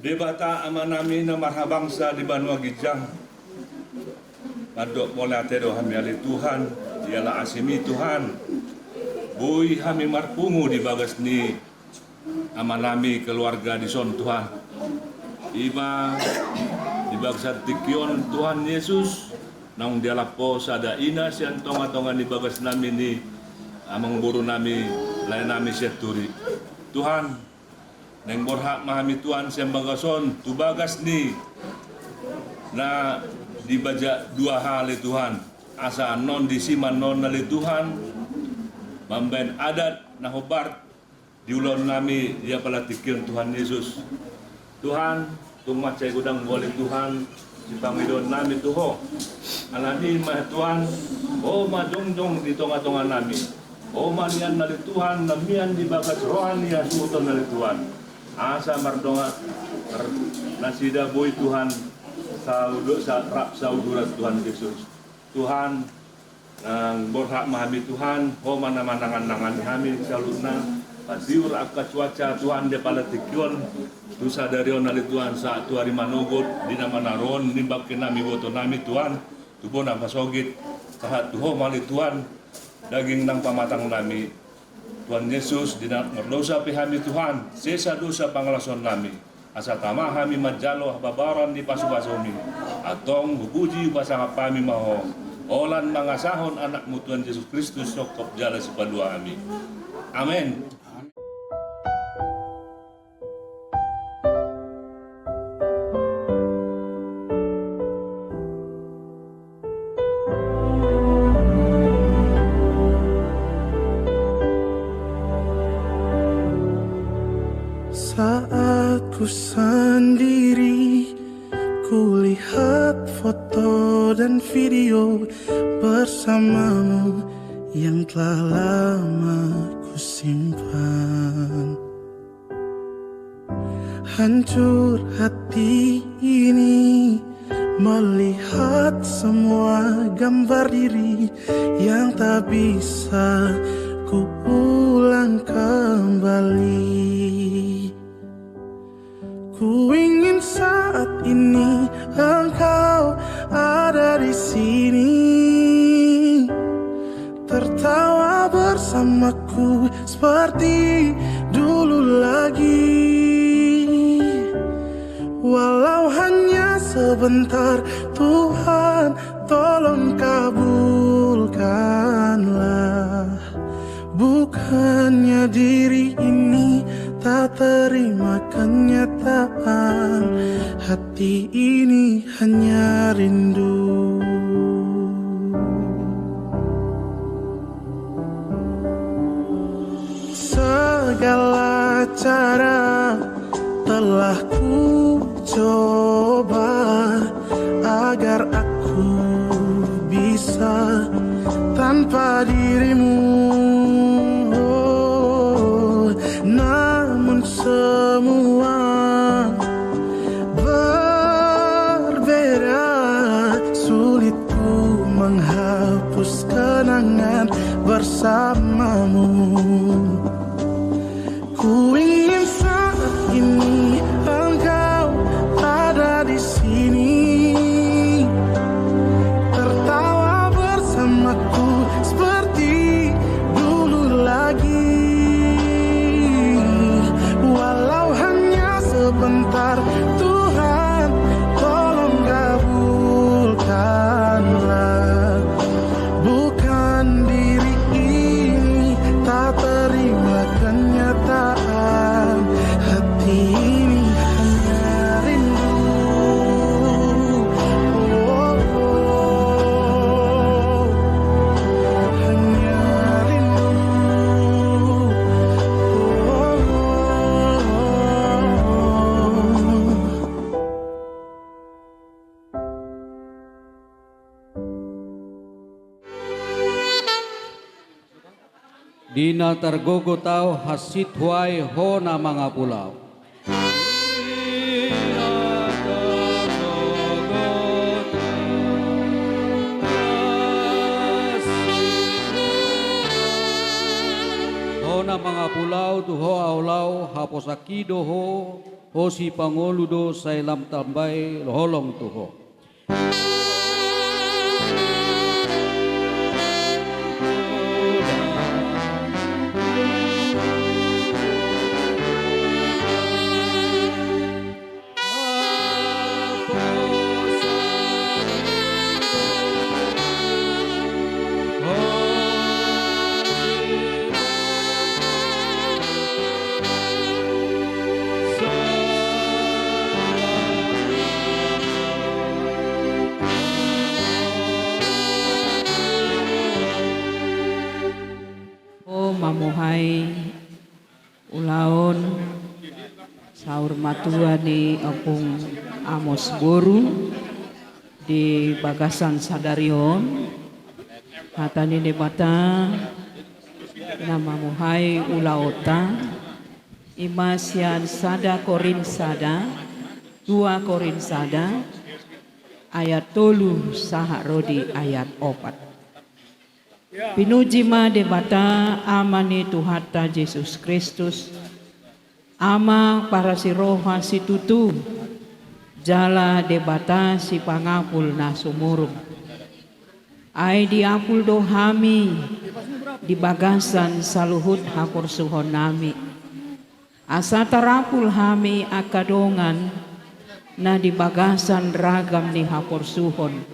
Debata ama nami na marhabangsa di Banua Gijang. Padok boleh atedo hami ali Tuhan, ialah asimi Tuhan. Bui hami marpungu di bagas ni ama nami keluarga di son Tuhan. Iba di bagas tikion Tuhan Yesus, nang dialapo sada ina sian tonga-tonga di bagas nami ni amang buru nami lain nami seturi. Tuhan, neng borhak mahami Tuhan siang bagason tu bagas ni na dibaca dua hal Tuhan asa non disiman non nali Tuhan mamben adat na hobar diulon nami dia pala tikir Tuhan Yesus. Tuhan tumat saya gudang boleh Tuhan si pangidon nami tuho alani mah Tuhan oh majong-jong di tonga-tonga nami oh manian nali Tuhan namian di bagas rohani asuton nali Tuhan asa mardonga nasida boy Tuhan saudurat Tuhan Yesus. Tuhan nang borhak mahami Tuhan ho mana-manangan nangan kami saluna pasiur akka cuaca Tuhan de pala tikion tu sadarion nali Tuhan sa tu hari manogot di nama naron nimbak nami boto nami Tuhan tubo na pasogit sahat tuho mali Tuhan daging nang pamatang nami Tuhan Yesus dina merdosa pihami Tuhan sesa dosa pangalason nami asa tama hami majalo babaran di pasu-pasumi atong bubuji pasang pami maho olan mangasahon anakmu Tuhan Yesus Kristus sokop jala sepadua amin. Amin. Saat ku sendiri, kulihat foto dan video bersamamu yang telah lama ku simpan. Hancur hati ini melihat semua gambar diri yang tak bisa ku ulang kembali. Ku ingin saat ini engkau ada di sini, tertawa bersamaku seperti dulu lagi. Walau hanya sebentar, Tuhan tolong kabulkanlah. Bukannya diri ini tak terima kenyataan, hati ini hanya rindu. Segala cara telah ku coba agar aku bisa tanpa dirimu. Namun semua berbeda, sulit ku menghapus kenangan bersamamu. Ku ingin saat ini engkau ada di sini, tertawa bersamaku seperti dulu lagi. Walau hanya sebentar, Tuhan tolong kabulkanlah. Bukan diri ini tak terima kenyataan, hati ini hanya rindu. Oh, oh, hanya rindu. Oh, Dina tergogo tau hasit huai ho na mga pulau. Ho Hona mga pulaw tuho aulaw hapos akido ho si Pangulo do sa ilam tambay holong tuho. Mamuhay ulaon saur matua ni Apung Amos Boru di Bagasan Sadarion hatani ni bata na mamuhay ulaota imasian sada korin sada 2 korin sada ayat 3 saha rodi ayat 4. Pinuji ma debata amani Tuhata Yesus Kristus ama para si roha si tutu jala debata si pangapul na sumurum ay diapul do hami di bagasan saluhut hapor suhon nami asa tarapul hami akadongan na di bagasan ragam ni hapor suhon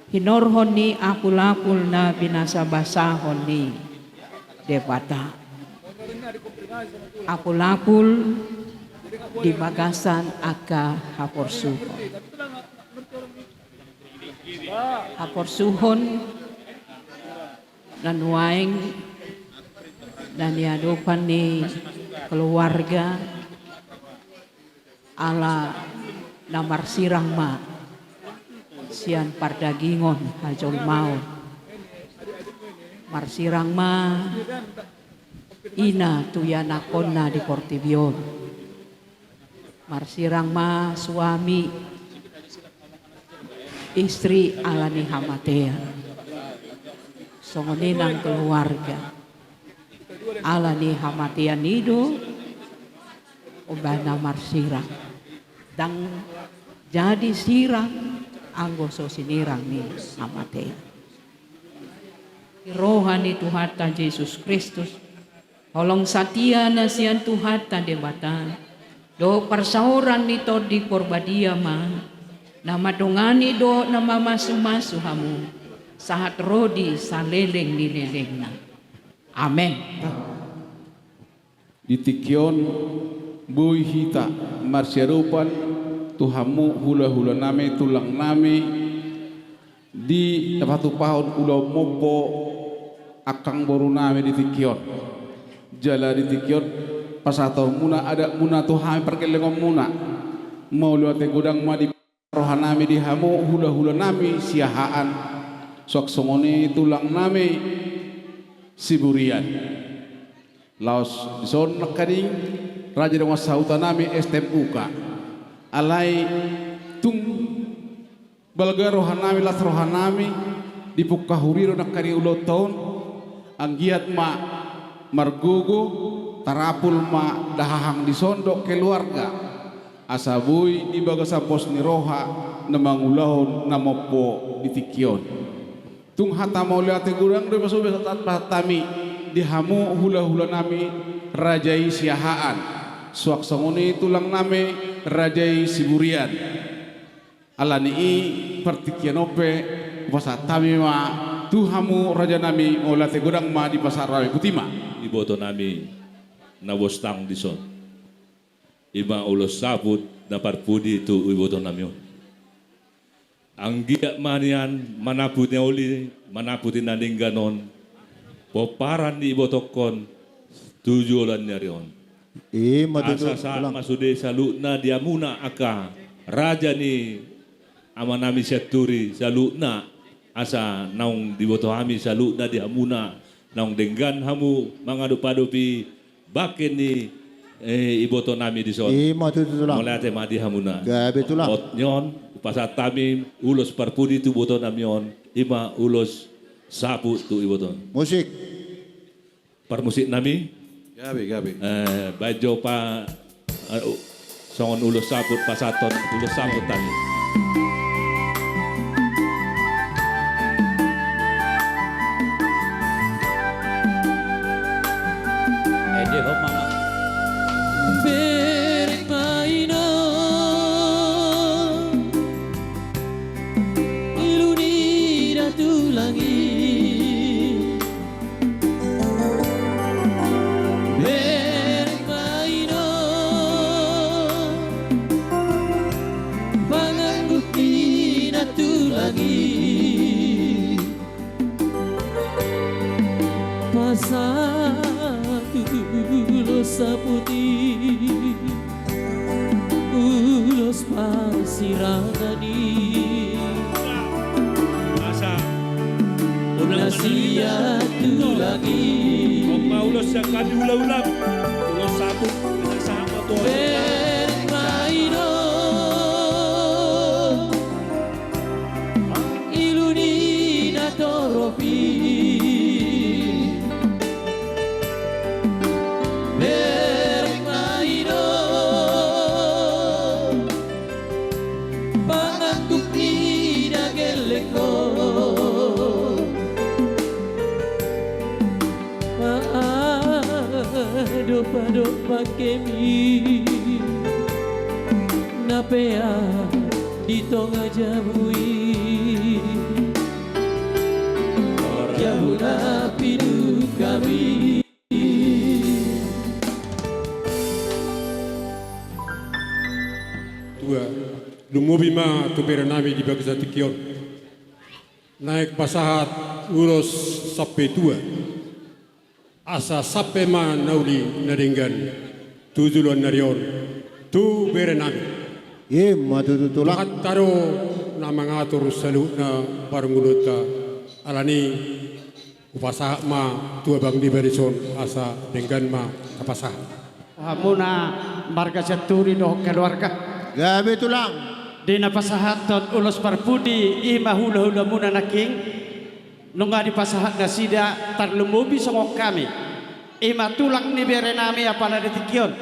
hinorhon ni apul-apul na binasabasahon ni debata. Apul-apul di bagasan aka haporsuhon. Haporsuhon nanuaing dan niadupan ni keluarga ala namar sirang ma sian pardagingon hajol maut marsirang ma ina tuyana konna di Portibion marsirang ma suami istri alani hamatea songoninang keluarga alani hamatea nido obana marsirang dan jadi sirang anggo so sinirang ni Amatea. Rohani Tuhata Yesus Kristus, holong satia na siyan Tuhata debata, do parsauran nito di korbadia ma, na madungani do na mamasumasu hamu, sahat rodi sa leleng nileleng na. Amen. Ditikyon buy hita marsyarupan Tuhamu hula-hula nami tulang nami di patu pahon ulo mopo akang boru nami di tikyon jala di tikyon pasator muna ada muna Tuhami perkelengom muna mau luate gudang ma di rohanami di hamu hula-hula nami siahaan sok somoni tulang nami siburian laos son nakaring raja dengan sauta nami STMUK alai tung balga rohanami las rohanami di pukahuriro nakari ulo taon ang giat ma margugo tarapul ma dahahang di sondok keluarga asabuy di baga sapos ni roha na mangulahon na mopo di tikyon tung hata mau liate gurang do masube sa tatami di hamu hula-hula nami rajai siahaan suak sangoni tulang nami rajai siburian alani i pertikianope pasatami ma tuhamu raja nami olate godang ma di pasar rawi putima iboto nami na bostang dison iba ulos sabut na parpudi tu iboto nami ang giyak manian manaput ni oli manaputin na ganon poparan di ibotokon tujulan niya riyon asa sa masude saluna dia muna aka raja ni amanami seturi saluna asa naung diboto hami saluna dia muna naung denggan hamu mangadupadupi bakin ni iboto nami di son mulai te madi hamuna ot nyon pasat tami ulos parpudi tu boto namion ima ulos sapu tu iboto musik permusik nami Gabe. bajo pa songon ulos sabut pasaton ulos sambutan. Ede ho mama. Berek maina iluni ratu langit Berek maina panganggupi ratu langit Pasatu ulos putih ulos pasirangani Asa nasiatu lagi kung maulos yang kami ulam-ulam ulos sabut sama to. bermaino ilunina toropi bermaino pangangkupina geleko dopa kemi napea ditonga jabui jabuna pidu kami Tua lumubima tu beranami di Bagza Tikion naik pasahat urus sampai tua asa sampai ma nauli naringgan tujuluan narion tu beranami Ye matututulang lahat taro na mangatur saluna paranguluta alani upasaha ma tua bang di berison asa dengan ma kapasaha Muna marga seturi doh keluarga gabe tulang dina pasahaton ulos parpudi ima hula-hula muna naking nunga di pasahat nasida tarlumubi songok kami ima tulang ni berenami apala detikion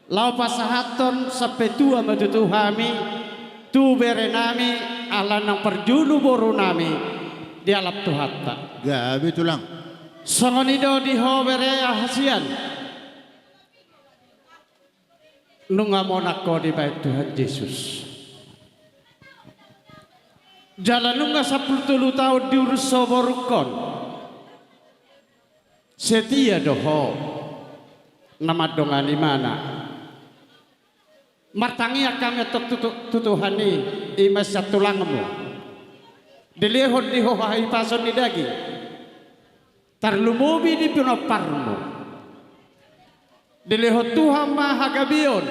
lau pasahaton sampai tua matutuhami tu berenami ala nang perjulu boru nami di alap tuhatta gabe tulang songonido di ho bere hasian nunga monako di bait Tuhan Yesus jalan nunga 10 tahun diurus soborukon setia doho nama dongan di mana martangi kami tutuhani imas satulangmu dilehon di hohai pason di daging tarlumubi di pinoparmu dilehon Tuhan mahagabion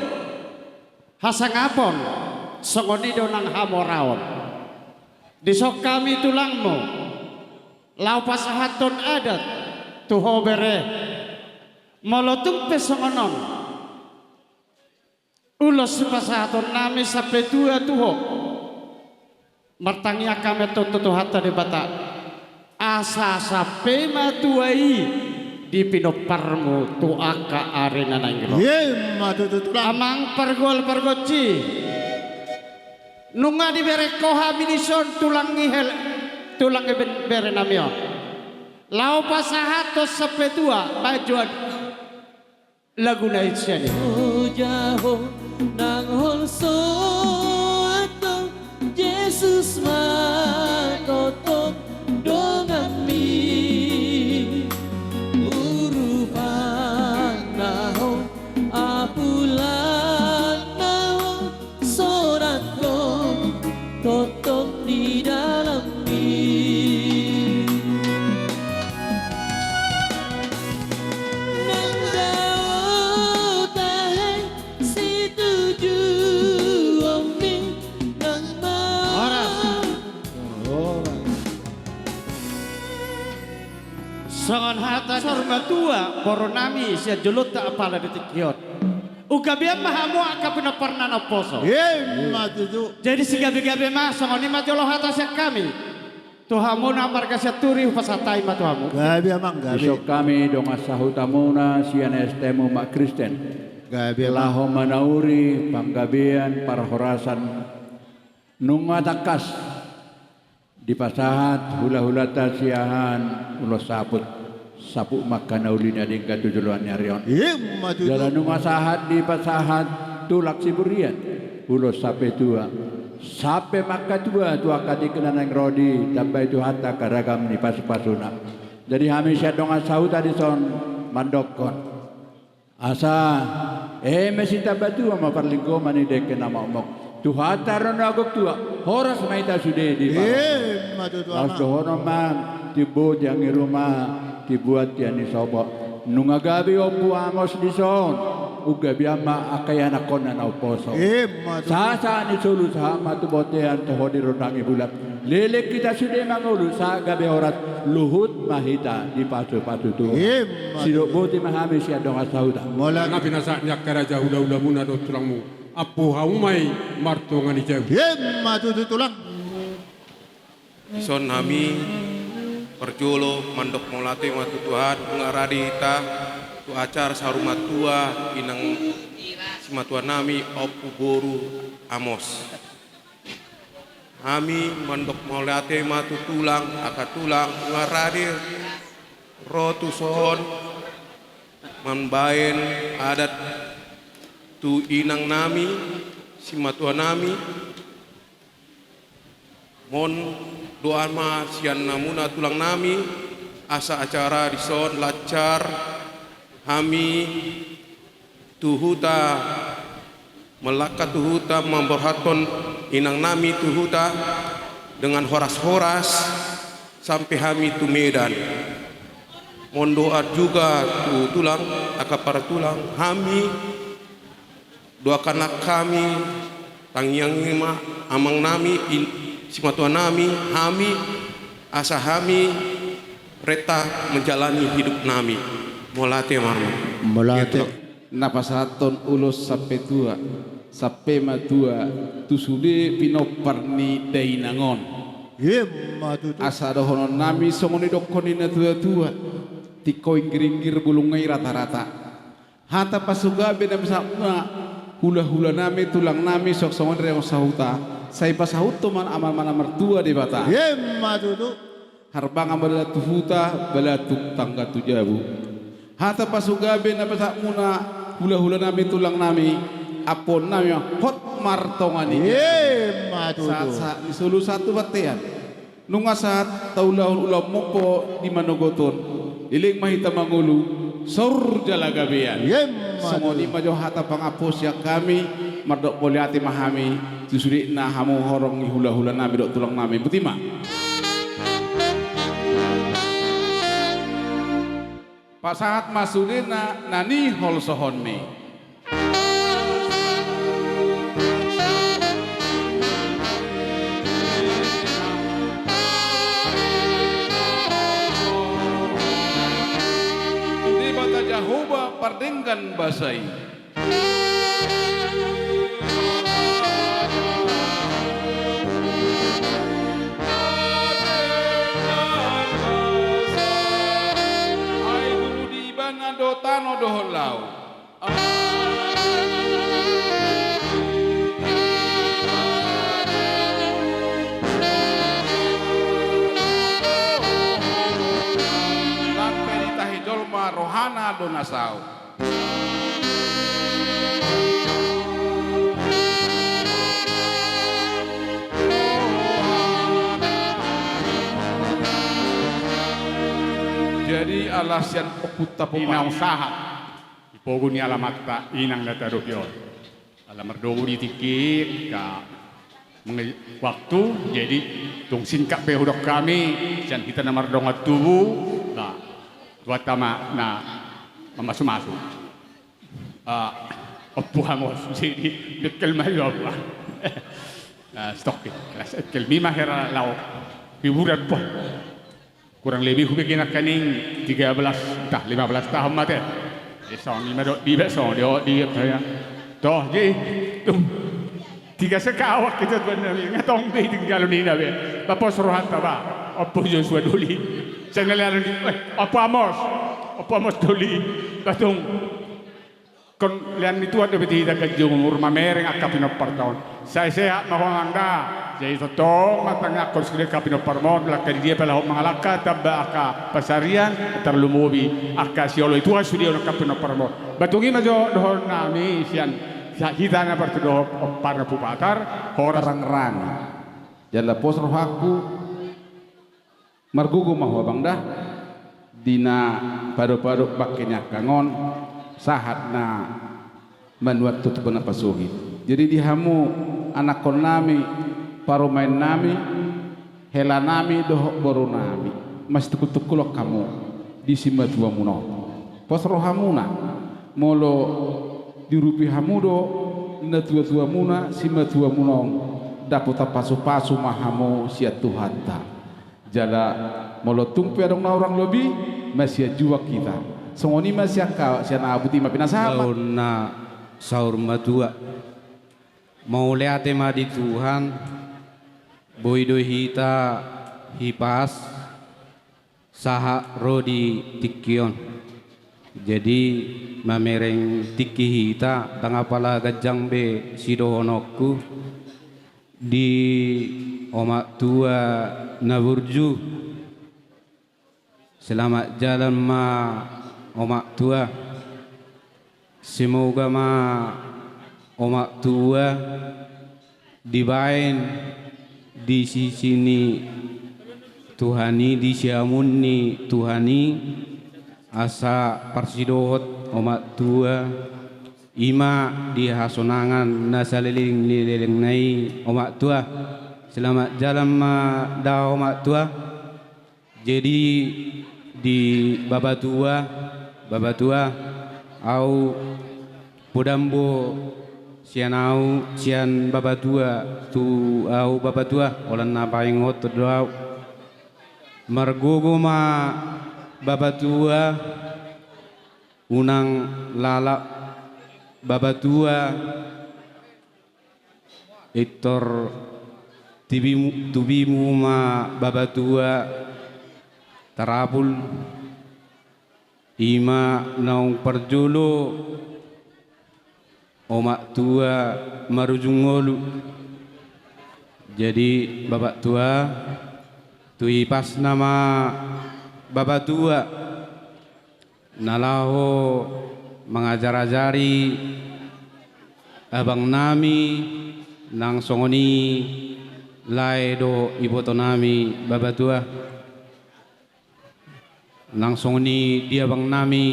hasangapon songonido nang hamoraon disok kami tulangmu lau pasahaton adat tuho bere molotung pesongonon ulos pasahaton nami sampai tua tuho martangnya kami tututu hatta di bata asa sampai matuai di pinoparmu tu aka arena nanggilo Ye matututulang amang pergol-pergoci nunga di bere koha minison tulang ngihel tulang bere namio lau pasahatos sepetua bajuan laguna isyani jauh nang holso atau Yesus makotot dongami urupan naho apulan naho soratko totok di dalam sangan hata sorma tua boronami sia julut tak apala detikiot ugabian mahamu aka pernah naposo Ye matutu jadi si gabi-gabi mah sangan ni majolo hata sia kami Tuhamu na markasaturi upasatay ma tuhamu. Gabi amang gabi. Isok kami dong asahutamuna sian estemu mak Kristen. Gabi amang. Laho manauri panggabian para horasan nunga takas di pasahat hula-hula tasiahan ulos saput sapu makan ulinya di katujuluan nyarion. Jalan nunga sahat di pasahat tulak siburian ulos sape tua sape maka tua tua kadi kenanang rodi tambah itu hatta karagam di pasu-pasuna. Jadi kami syadong asau tadi son mandokon asa mesin tabatu ama parlingko mani deke nama omok tuha taron agok tua horas maita sude di Matutu Laos amang. dohono mang tibo yang di rumah dibuat yang disobok nunga gabi opu amos di son uga biama akayana kona na uposo Matutu. Sasa ni sulu sa matu botean toho di rondangi bulat lele kita sudah mangulu sa gabi horat luhut mahita di pasu-pasu tu sidok boti mahami siya dong asauda Mola na pinasanya karaja hula-hula muna do tulangmu. Apo haumay marto nga ni Jew. Matutu tulang. Ison nami perjulo mandok molate matu Tuhan ngaradi ita tu acar sarumat tua inang simatua nami opu boru amos. Kami mandok molate matu tulang akatulang ngaradi rotu son manbaen adat tu inang nami simatua nami mon doa ma sian namuna tulang nami asa acara dison lacar kami tuhuta melakat tuhuta memberhaton inang nami tuhuta dengan horas-horas sampai kami tu Medan mon doa juga tu tulang akapara tulang kami doakanlah kami tangyang ma amang nami simatua nami kami asa kami reta menjalani hidup nami molate marmo Molate. Napasaton ulos sape tua sape matua tusude pinoparni dainangon Matutu. asa dohonon nami songoni dokoni na tua-tua tiko inggir-inggir bulungai rata-rata hata pasugabe na misapna hula-hula nami tulang nami sok songon reong sahuta sai pasahut man amal mana mertua di bata Matutu. harbang amala tuhuta balatuk tangga tujabu hata pasugabe na pasakmuna hula-hula nami tulang nami apon nami hot martongani Matutu. saat disulu satu batean nunga saat taulahun ulam mopo di manogoton iling mahita mangulu sor jalagabean semua di majo hata pangapos ya kami mardok poliati mahami susuri na hamu horong hula-hula nami dok tulang nami butima pasahat masudena nani hol sohonni di bata Jahoba pardenggan basai ai guru di bana dotano doholau Jolma rohana donasau jadi alasan okuta Inang pemain sahat ipogo ni alamat ta inang natarupyo alamar dogo di tikik ka waktu jadi tung singkap behudok kami dan kita namar dongat tubuh nah buat tama na mamasu-masu opuhamos jadi bekel mayo stok bekel mi mahera lau hiburan po kurang lebih hubikin kaning 13 15 tahun mate isong lima dok di besong di saya toh jadi tiga sekawak kita benar ngatong be tinggal ni nabe tapos rohat ba Opo Joshua duli. Saya ngeliat di, Opo Amos duli. Batung kon lian itu ada betida kajung umur mamereng akapino partaon. Saya sehat mahong anda. Jadi totong matangnya kon sekali kapino parmon lakan dia pala mangalaka tabba aka pasarian terlumubi aka siolo itu sudah nak kapino parmon. Batungi majo dohon nami sian kita na partudo parna pupatar Orang-orang jala pos rohaku margugu mahwa bangda dina padu-padu bakenya kangon sahat na manuat tutup na pasuhi. Jadi dihamu anak kon nami parumain nami hela nami dohok boru nami mas tukutukulok kamu di sima tua muno pos rohamuna molo dirupi hamudo na tua muna sima tua munong dapat pasu-pasu mahamu sia Tuhanta jala molo tumpi adong na orang lebih masih jua kita songoni masih kau sia na abuti mapina sahabat na saur matua mau lihat tema di Tuhan boido hita hipas saha rodi tikion jadi mamereng tiki hita tangapala gajang be sidohonokku di omak tua naburju selamat jalan ma omak tua semoga ma omak tua dibain di sini Tuhani di siamunni Tuhani asa parsidohot omak tua ima di hasonangan nasaliling nai omak tua selamat jalan ma da omak tua jadi di baba tua au podambo sian baba tua tu au baba tua olan na paingot doa margogo ma baba tua unang lala baba tua itor tubimu ma baba tua tarapul ima naung perjolo omak tua marujungolu jadi bapak tua tui pas nama bapak tua nalaho mengajar-ajari abang nami nang songoni lai do iboto nami bapak tua nang songoni dia bang nami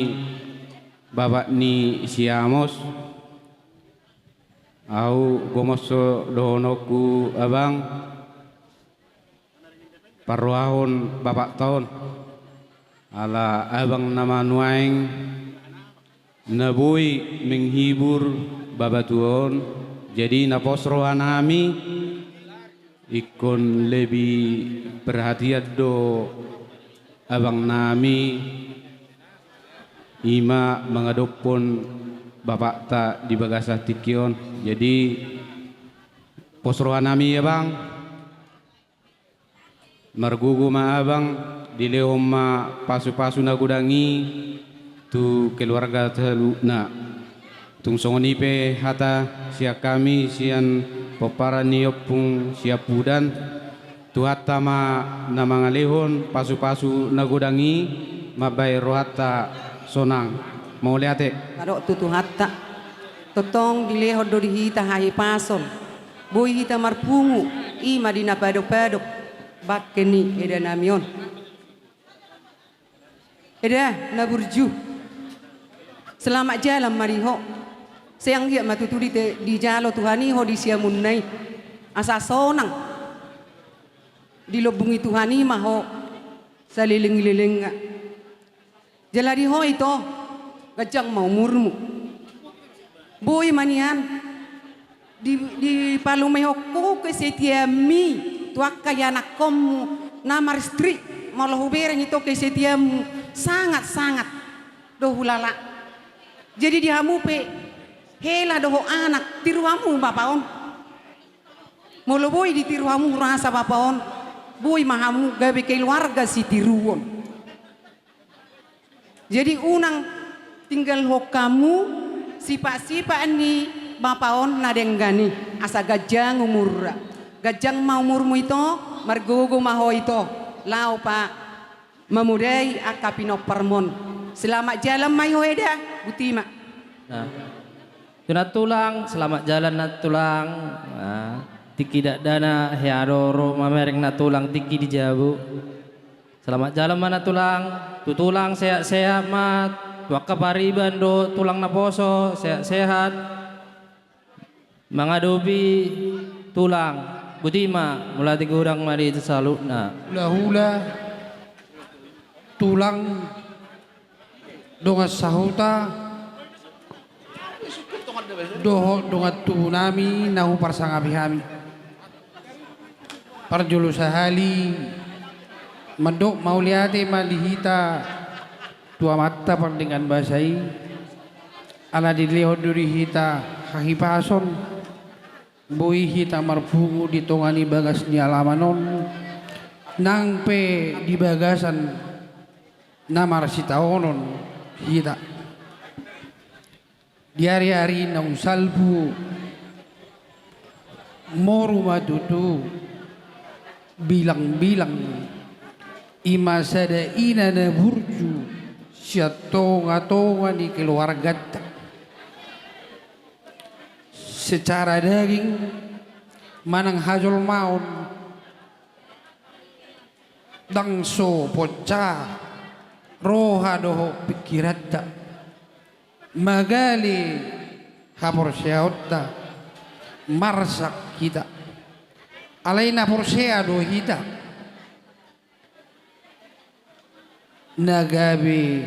bapak ni siamos au gomoso dohonoku abang parwahon bapak tahun ala abang nama nuaing nabui menghibur babatuon jadi naposrohan nami ikon lebih perhatian do abang nami ima mengadopon bapak tak di bagasah tikion jadi posrohan nami ya bang margugu ma abang di leoma pasu-pasu na gudangi tu keluarga teluna tung songoni pe hata sia kami sian peparani opung sia pudan tu hata ma na mangalehon pasu-pasu na gudangi mabai rohata sonang mau lihat Kadok tutu hatta totong dilehod do dihita hahi pason boy hita marpungu i madina padok-padok bakkeni eda namion eda naburju selamat jalan mariho sayang dia matuturi di jalo Tuhani ho di siamunai asa sonang dilobungi Tuhani maho saliling-liling jalari ho itu gajang mau murmu boy manian di palumehoko ke setiami tuaka yana komu nama istri malah huberen itu ke setiamu sangat dohulala jadi dihamu pe hela doho anak tiruamu bapaon molo boy di tiruamu rasa bapaon boy mahamu gabe keluarga si tiruon. Jadi unang tinggal hokamu sipa-sipa ni bapaon nadenggani asa gajang umur. Gajang mau umurmu itu margogo maho itu lau pa mamudai akapino permon. Selamat jalan mayo eda butima. Nah, tunatulang selamat jalan natulang. Nah, tiki dak dana headoro mamereng natulang tiki di jabu. Selamat jalan mana tulang, tulang sehat-sehat mat, tuaka pariban do tulang naposo sehat-sehat. Mangadobi tulang butima mulai digurang mari salutna. Hula-hula tulang donga sahuta doho donga tunami nahu parsangabihami parjulu sahali mandok mauliate malihita tua mata dengan basai ala diliho duri hita hahipason bui hita marpungu ditongani bagas ni alamanon nang pe di bagasan namar sitaonon hita di hari-hari nang salbu moru madutu bilang-bilang ima sada ina na burju siya tonga-tonga ni keluarga secara daging manang hajol maun dangso pocah roha doho pikiratta magali hapor syaotta marsak kita alaina porsea do hita nagabi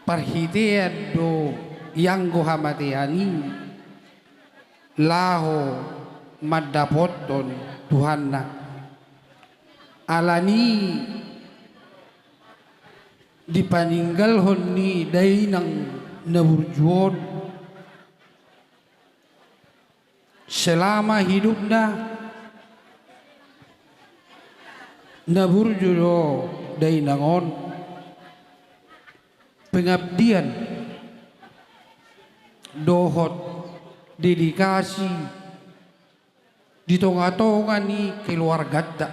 parhitian do yang gohamatiani laho madapoton Tuhanna alani dipaninggal honni dainang naburjuon selama hidupnya naburjudo dainangon pengabdian dohot dedikasi di tonga-tonga ni keluarga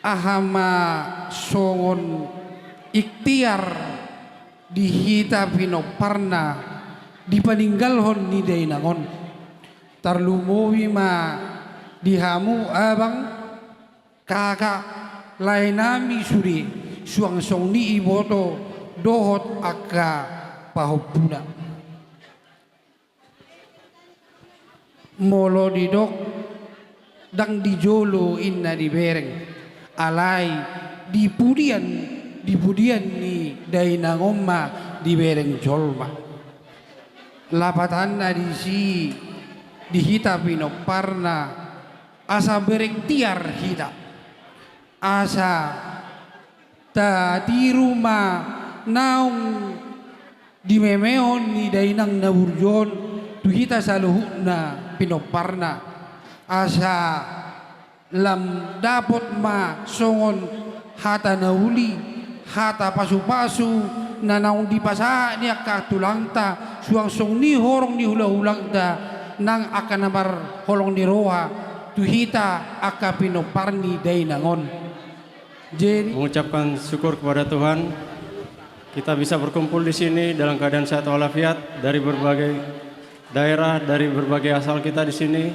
ahama songon ikhtiar dihita pinoparna dipaninggalhon ni dainangon tarlumowi ma dihamu abang kakak lainami suri suang song ni iboto dohot akka pahopuna molo didok dang dijolo inna dibereng alai dipudian ni dainangomma dibereng jolma lapatan na disi dihita pinoparna asa berektiar hita asa ta di rumah naung di memeon ni dainang naburjon tu hita saluhuna pinoparna asa lam dapot ma songon hata nauli hata pasu-pasu na naung di pasa ni akatulangta suang song ni horong ni hula-hulangta nang akan namar holong ni roha tuhita aka pinoparni dainangon. Jadi mengucapkan syukur kepada Tuhan kita bisa berkumpul di sini dalam keadaan sehat walafiat dari berbagai daerah, dari berbagai asal kita di sini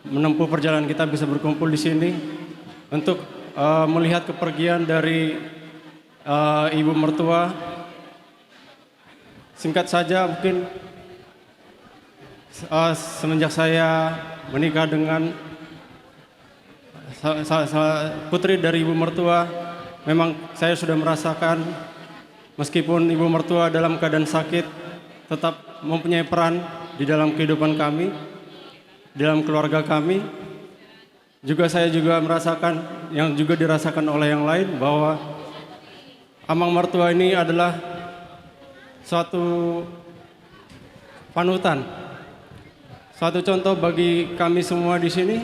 menempuh perjalanan kita bisa berkumpul di sini untuk melihat kepergian dari ibu mertua. Singkat saja mungkin semenjak saya menikah dengan putri dari ibu mertua, memang saya sudah merasakan meskipun ibu mertua dalam keadaan sakit tetap mempunyai peran di dalam kehidupan kami, di dalam keluarga kami. Juga saya juga merasakan yang juga dirasakan oleh yang lain bahwa amang mertua ini adalah suatu panutan, suatu contoh bagi kami semua di sini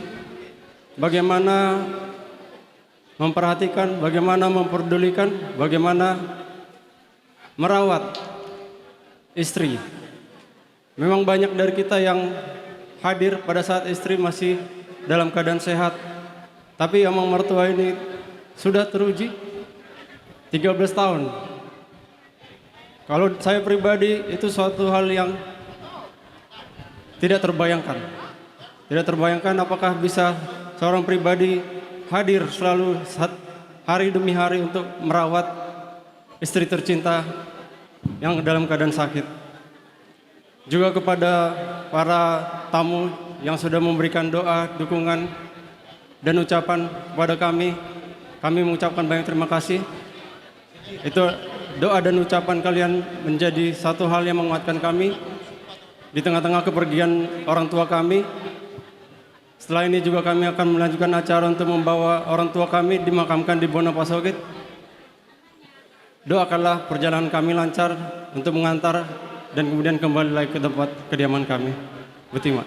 bagaimana memperhatikan, bagaimana memperdulikan, bagaimana merawat istri. Memang banyak dari kita yang hadir pada saat istri masih dalam keadaan sehat, tapi amang mertua ini sudah teruji 13 tahun. Kalau saya pribadi itu suatu hal yang tidak terbayangkan. Tidak terbayangkan apakah bisa seorang pribadi hadir selalu hari demi hari untuk merawat istri tercinta yang dalam keadaan sakit. Juga kepada para tamu yang sudah memberikan doa, dukungan, dan ucapan kepada kami mengucapkan banyak terima kasih. Itu doa dan ucapan kalian menjadi satu hal yang menguatkan kami di tengah-tengah kepergian orang tua kami. Setelah ini juga kami akan melanjutkan acara untuk membawa orang tua kami dimakamkan di Bonapasogit. Doakanlah perjalanan kami lancar untuk mengantar dan kemudian kembali lagi ke tempat kediaman kami. Butima.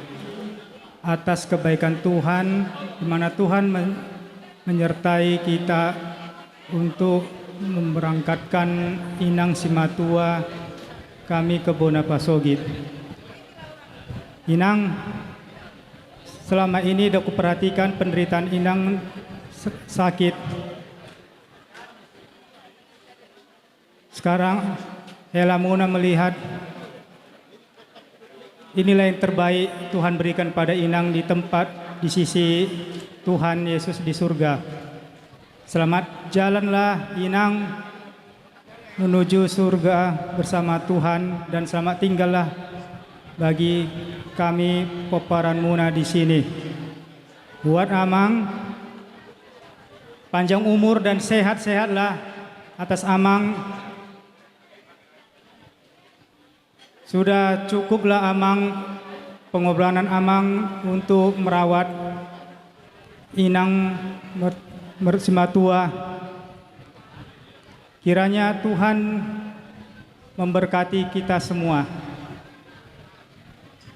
Atas kebaikan Tuhan, di mana Tuhan menyertai kita untuk memberangkatkan Inang Simatua kami ke Bonapasogit. Inang, selama ini aku perhatikan penderitaan Inang sakit. Sekarang Ella Muna melihat inilah yang terbaik Tuhan berikan pada Inang di tempat di sisi Tuhan Yesus di surga. Selamat jalanlah Inang menuju surga bersama Tuhan dan selamat tinggallah bagi kami Poparan Muna di sini. Buat Amang panjang umur dan sehat-sehatlah atas Amang. Sudah cukuplah Amang pengorbanan Amang untuk merawat Inang Simatua. Kiranya Tuhan memberkati kita semua.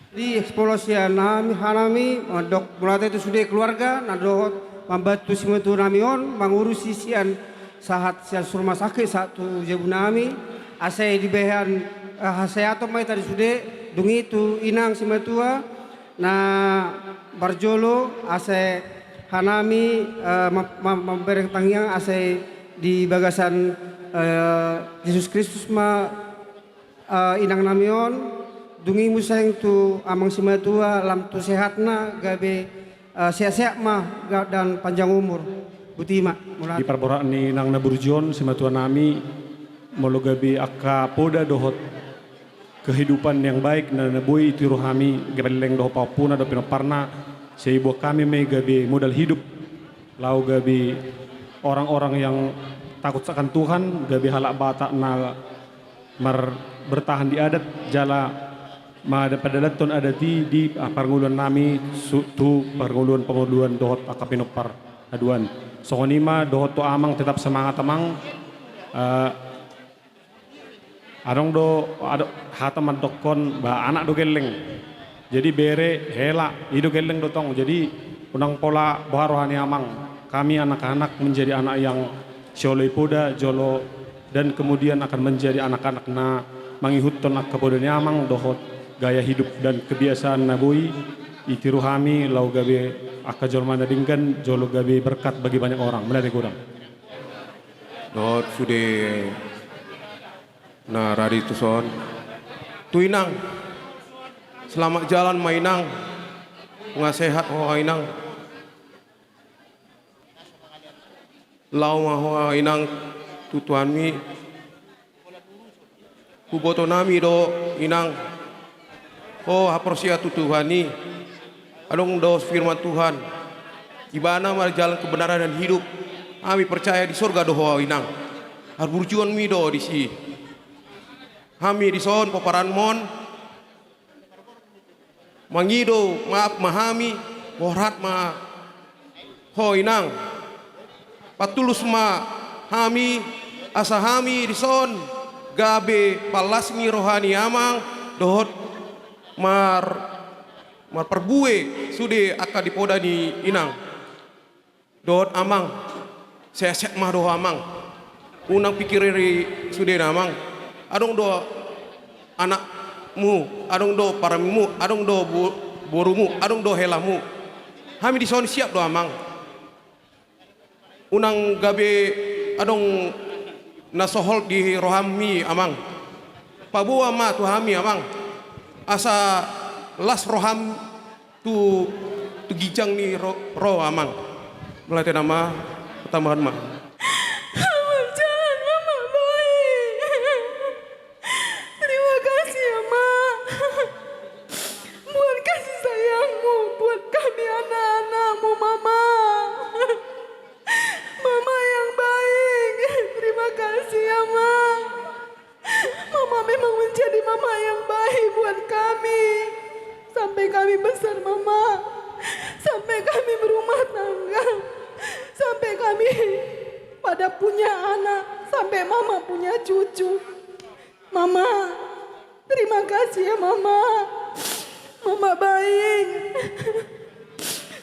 Di eksplosian nami hanami mandok mulai itu sudah keluarga nadohot membantu simentu namion mengurusi sian sahat sian rumah sakit satu jebu nami asai dibehan haseato mai tadi sudah dungi itu Inang Simatua na barjolo asai hanami memberi tangiang asai di bagasan Yesus Kristus ma Inang namion dungi musang tu Amang Simatua lam tu sehatna gabe sehat-sehat mah dan panjang umur. Butima mulai. Di perboraan ni Nang Naburjon Simatua nami molo gabe akka poda dohot kehidupan yang baik na nabui itu rohami gabaleng doh papuna do pinoparna seibu kami me gabe modal hidup lau gabe orang-orang yang takut akan Tuhan gabe halak bata na bertahan di adat jala pada leton ada di parnguluan nami tu parnguluan penguluan dohot akapinopar aduan sokonima dohot to Amang tetap semangat Amang adong do hataman dokon ba anak do geleng jadi bere hela ido geleng do tong jadi unang pola rohani Amang kami anak-anak menjadi anak yang syoloi poda jolo dan kemudian akan menjadi anak-anak na mangihutton akapodani Amang dohot gaya hidup dan kebiasaan nabui itiruhami lau gabe akka jolmana dingkan jolo gabe berkat bagi banyak orang melati kurang Not sudah na radi tuson tu Inang selamat jalan mainang sehat ho Inang lau ho Inang tutuan mi kuboto nami do Inang aprosia Tuhani adong dos firman Tuhan ibana mar jalan kebenaran dan hidup kami percaya di surga doho Inang harburjuan mi do di si kami di son Poparan mon mangido maaf mahami borat ma ho Inang patulus ma kami asa kami di son gabe palasmi rohani Amang dohot mar perbue sude akan dipoda di Inang dohot amang seset mah doh amang unang pikiri sudah amang adong do anakmu adong do paramimu adong do borumu adong do helamu kami di son siap do amang unang gabe adong nasohol di rohami amang pabu ama tu hami amang asa las roham tu gijang ni roh amang melatih nama tambahan mah. Jangan mama baik. Terima kasih ya mak. Buat kasih sayangmu, buat kami anak-anakmu mama. Mama yang baik. Terima kasih ya mak. Mama memang menjadi mama yang baik buat kami. Sampai kami besar mama. Sampai kami berumah tangga. Sampai kami pada punya anak. Sampai mama punya cucu. Mama, terima kasih ya mama. Mama baik.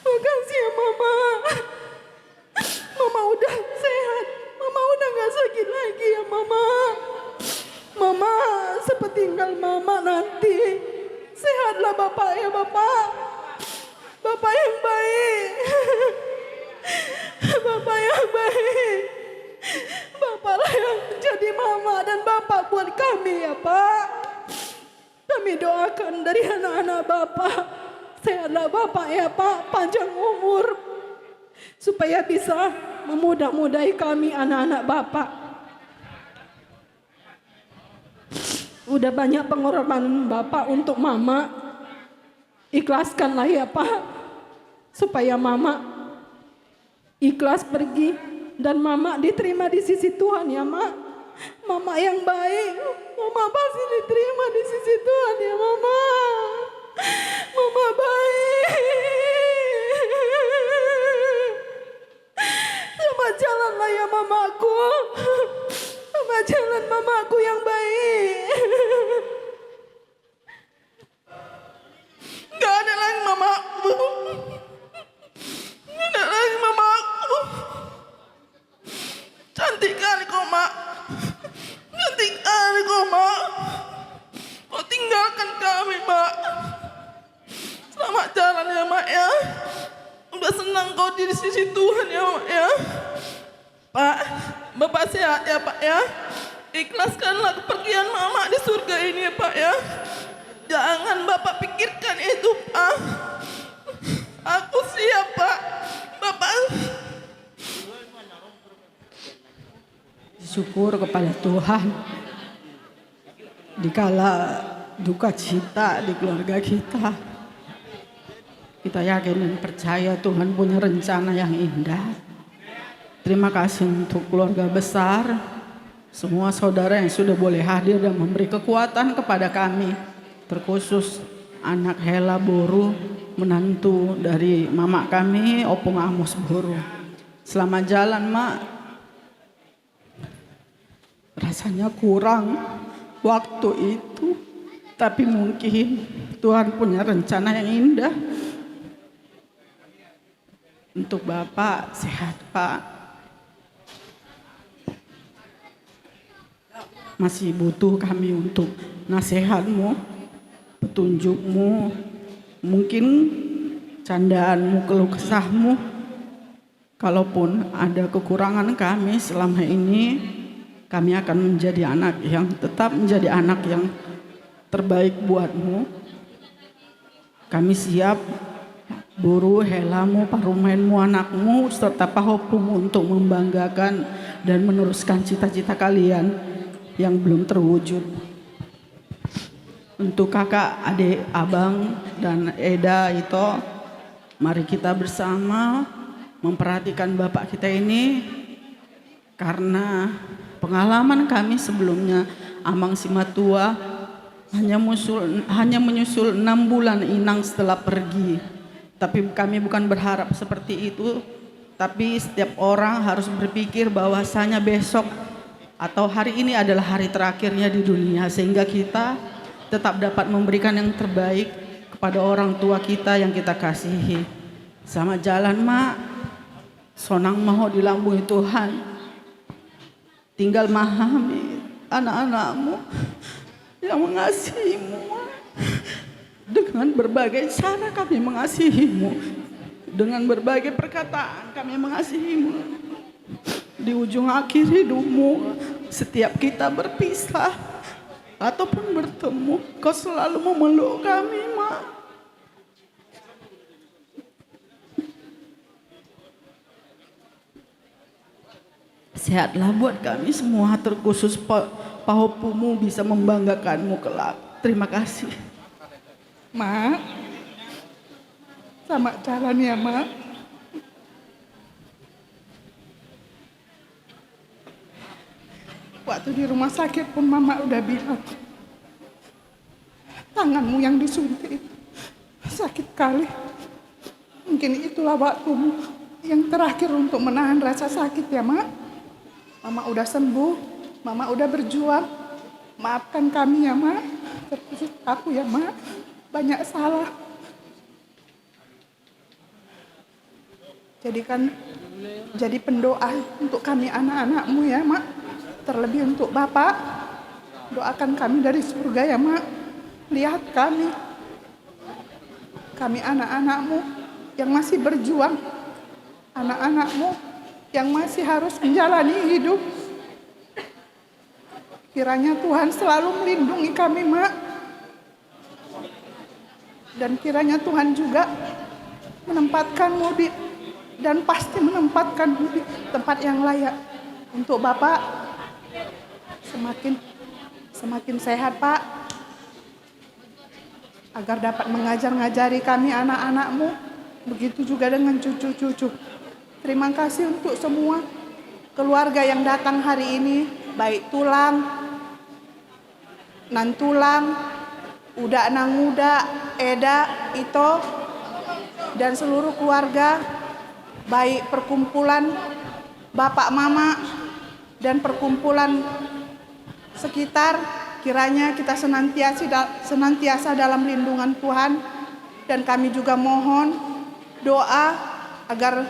Makasih ya mama. Mama udah sehat. Mama udah gak sakit lagi ya mama. Mama sepertinggal mama nanti. Sehatlah bapak ya bapak. Bapak yang baik. Bapak yang baik. Bapaklah yang menjadi mama dan bapak buat kami ya Pak. Kami doakan dari anak-anak bapak. Sehatlah bapak ya Pak. Panjang umur. Supaya bisa memudah-mudahi kami anak-anak bapak. Udah banyak pengorbanan bapak untuk mama. Ikhlaskanlah ya Pak. Supaya mama ikhlas pergi dan mama diterima di sisi Tuhan ya mak. Mama yang baik, mama pasti diterima di sisi Tuhan ya mama. Mama baik. Selamat jalanlah ya mamaku. Selamat jalan mamaku yang baik. Gak ada lagi mamaku. Gak ada lagi mamaku. Cantik kali kau mak. Cantik kali kau mak. Kau tinggalkan kami mak. Selamat jalan ya mak ya. Udah senang kau di sisi Tuhan ya mak ya. Pak, bapak sehat ya pak ya. Ikhlaskanlah kepergian mama di surga ini ya pak ya. Jangan bapak pikirkan itu pak. Aku siap pak. Bapak syukur kepada Tuhan dikala duka cita di keluarga kita. Kita yakin dan percaya Tuhan punya rencana yang indah. Terima kasih untuk keluarga besar, semua saudara yang sudah boleh hadir dan memberi kekuatan kepada kami. Terkhusus anak Hela Boru, menantu dari mama kami, Opung Amos Boru. Selamat jalan mak. Rasanya kurang waktu itu, tapi mungkin Tuhan punya rencana yang indah. Untuk Bapak sehat Pak. Masih butuh kami untuk nasihatmu, petunjukmu, mungkin candaanmu, keluh kesahmu. Kalaupun ada kekurangan kami selama ini, kami akan menjadi anak yang tetap menjadi anak yang terbaik buatmu. Kami siap Boru, Helamu, Parumenmu, anakmu, serta Pahopumu untuk membanggakan dan meneruskan cita-cita kalian yang belum terwujud. Untuk kakak, adik, abang, dan Eda itu, mari kita bersama memperhatikan bapak kita ini, karena pengalaman kami sebelumnya, Amang Simatua hanya menyusul 6 bulan inang setelah pergi. Tapi kami bukan berharap seperti itu, tapi setiap orang harus berpikir bahwasanya besok atau hari ini adalah hari terakhirnya di dunia, sehingga kita tetap dapat memberikan yang terbaik kepada orang tua kita yang kita kasihi. Selamat jalan mak. sonang maho di lambung Tuhan. Tinggal memahami anak-anakmu yang mengasihimu. Dengan berbagai cara kami mengasihimu. Dengan berbagai perkataan kami mengasihimu. Di ujung akhir hidupmu, setiap kita berpisah ataupun bertemu, kau selalu memeluk kami, Mak. Sehatlah buat kami semua, terkhusus pahopumu bisa membanggakanmu kelak. Terima kasih. Mak, selamat jalan ya, Mak. Waktu di rumah sakit pun Mama udah bilang, tanganmu yang disuntik sakit kali. Mungkin itulah waktumu yang terakhir untuk menahan rasa sakit ya, Mak. Mama udah sembuh, Mama udah berjuang. Maafkan kami ya, Mak. Terkhusus aku ya, Mak. Banyak salah. Jadi pendoa untuk kami anak-anakmu ya, Mak. Terlebih untuk Bapak, doakan kami dari surga ya, Mak. Lihat kami anak-anakmu yang masih berjuang, anak-anakmu yang masih harus menjalani hidup. Kiranya Tuhan selalu melindungi kami, Mak. Dan kiranya Tuhan juga menempatkanmu dan pasti menempatkanmu di tempat yang layak. Untuk Bapak, semakin sehat, Pak, agar dapat ngajari kami anak-anakmu, begitu juga dengan cucu-cucu. Terima kasih untuk semua keluarga yang datang hari ini, baik Tulang, Nan Tulang, Uda Nang Uda, Eda, Ito, dan seluruh keluarga, baik perkumpulan Bapak Mama dan perkumpulan sekitar. Kiranya kita senantiasa dalam lindungan Tuhan. Dan kami juga mohon doa agar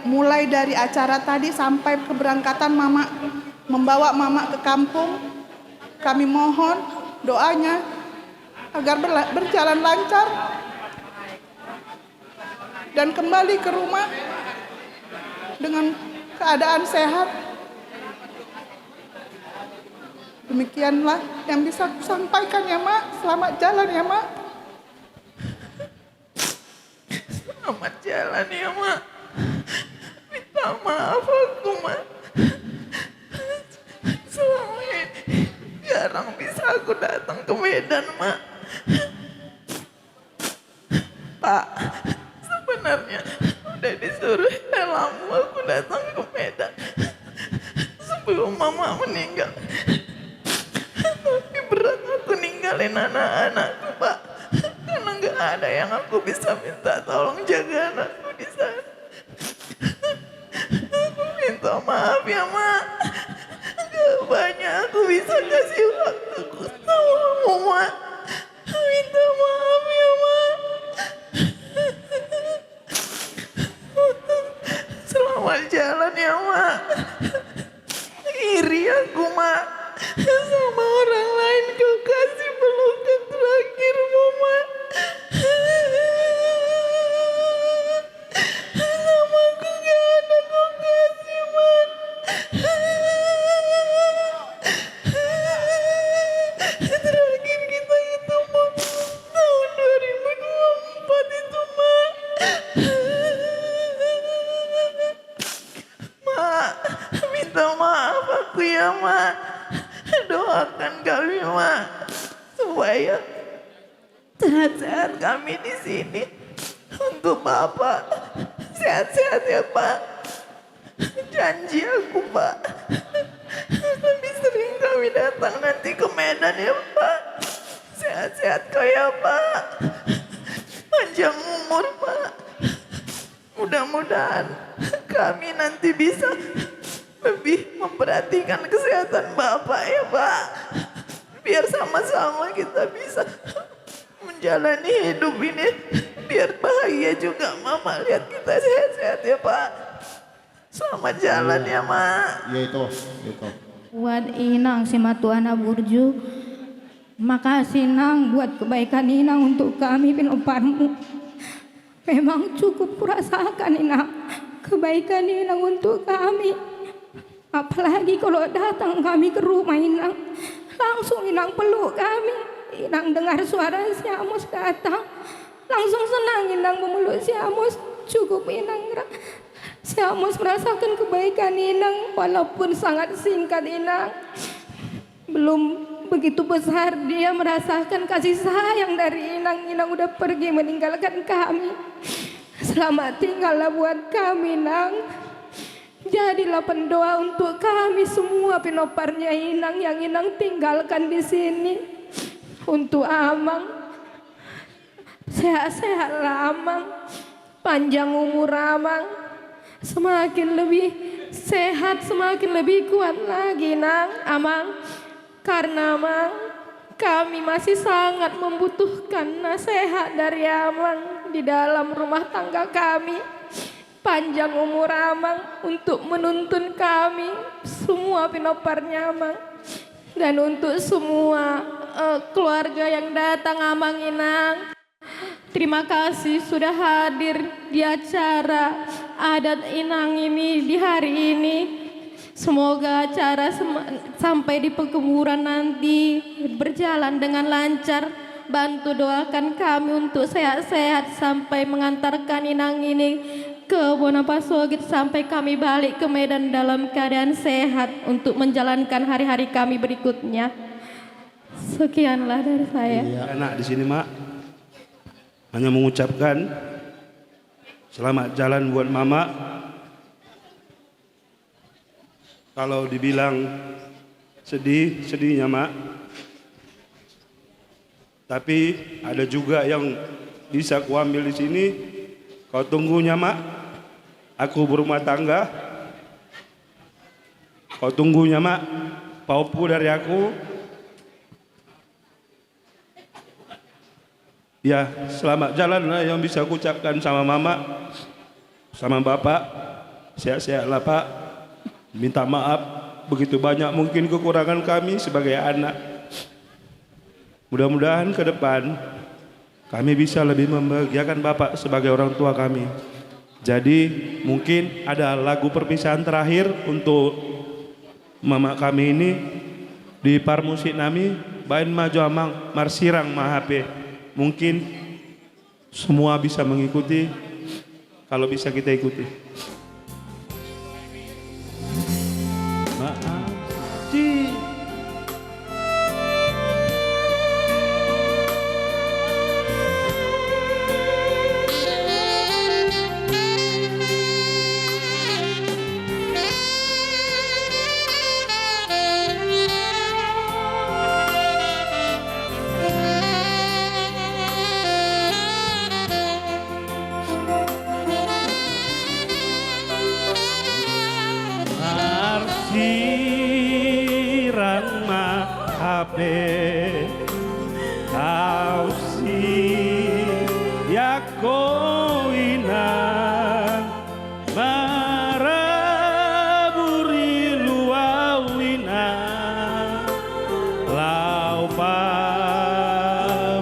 mulai dari acara tadi sampai keberangkatan Mama, membawa Mama ke kampung, kami mohon doanya agar berjalan lancar dan kembali ke rumah dengan keadaan sehat. Demikianlah yang bisa aku sampaikan ya, Mak. Selamat jalan ya, Mak. Selamat jalan ya, Mak. Minta maaf aku, Mak. Selama ini jarang bisa aku datang ke Medan, Mak. Pak, sebenarnya udah disuruh lama aku datang ke Medan sebelum Mama meninggal. Tapi berat aku ninggalin anak-anakku, Pak. Karena gak ada yang aku bisa minta tolong jaga anakku di sana. Aku minta maaf ya, Mak. Gak banyak aku bisa kasih waktuku sama kamu, Mak. Minta maaf ya, Mak. Selamat jalan ya, Mak. Iri aku, Mak. Sama orang lain kau kasih pelukan terakhirmu, Mak. Sama aku gak ada kau kasih, Mak. Terakhir kita ketemu tahun 2024 itu, Mak. Mak, minta maaf aku ya, Mak. Doakan kami, Mak, supaya sehat-sehat kami di sini. Untuk Bapak, sehat-sehat ya, Pak. Janji aku, Pak. Lebih sering kami datang nanti ke Medan ya, Pak. Sehat-sehat kau ya, Pak. Panjang umur, Pak. Mudah-mudahan kami nanti bisa lebih memperhatikan kesehatan Bapak ya, Pak. Biar sama-sama kita bisa menjalani hidup ini. Biar bahagia juga Mama lihat kita sehat-sehat ya, Pak. Selamat jalan ya, Mak. Ya itu. Buat Inang si Matuana Burju, makasih Nang buat kebaikan Inang untuk kami pinoparmu. Memang cukup kurasakan Inang kebaikan Inang untuk kami. Apalagi kalau datang kami ke rumah Inang, langsung Inang peluk kami. Inang dengar suara si Amos datang, langsung senang Inang memeluk si Amos. Cukup Inang si Amos merasakan kebaikan Inang walaupun sangat singkat Inang. Belum begitu besar dia merasakan kasih sayang dari Inang. Inang udah pergi meninggalkan kami. Selamat tinggallah buat kami Nang. Jadilah pendoa untuk kami semua pinoparnya Inang yang Inang tinggalkan di sini. Untuk Amang, sehat-sehatlah Amang, panjang umur Amang, semakin lebih sehat, semakin lebih kuat lagi Nang Amang. Karena Amang, kami masih sangat membutuhkan nasihat dari Amang di dalam rumah tangga kami. Panjang umur Amang untuk menuntun kami semua pinoparnya Amang. Dan untuk semua keluarga yang datang Amang Inang, terima kasih sudah hadir di acara adat Inang ini di hari ini. Semoga acara sampai di pekuburan nanti berjalan dengan lancar. Bantu doakan kami untuk sehat-sehat sampai mengantarkan Inang ini ke Bonapasogit sampai kami balik ke Medan dalam keadaan sehat untuk menjalankan hari-hari kami berikutnya. Sekianlah dari saya. Anak di sini Mak hanya mengucapkan selamat jalan buat Mama. Kalau dibilang sedihnya Mak, tapi ada juga yang bisa kuambil di sini. Kau tunggunya Mak, aku berumah tangga. Kau tunggunya Mak, paupu dari aku. Ya, selamat jalan lah yang bisa aku ucapkan sama Mama, sama Bapak. Sehat-sehatlah Pak. Minta maaf begitu banyak mungkin kekurangan kami sebagai anak. Mudah-mudahan ke depan kami bisa lebih membahagiakan Bapak sebagai orang tua kami. Jadi mungkin ada lagu perpisahan terakhir untuk Mama kami ini di Parmusik Nami Bain Maju Amang Marsirang Mahape. Mungkin semua bisa mengikuti kalau bisa kita ikuti. Marsirang Mahape Kausi Yakoina Maraburi Luawina Laupa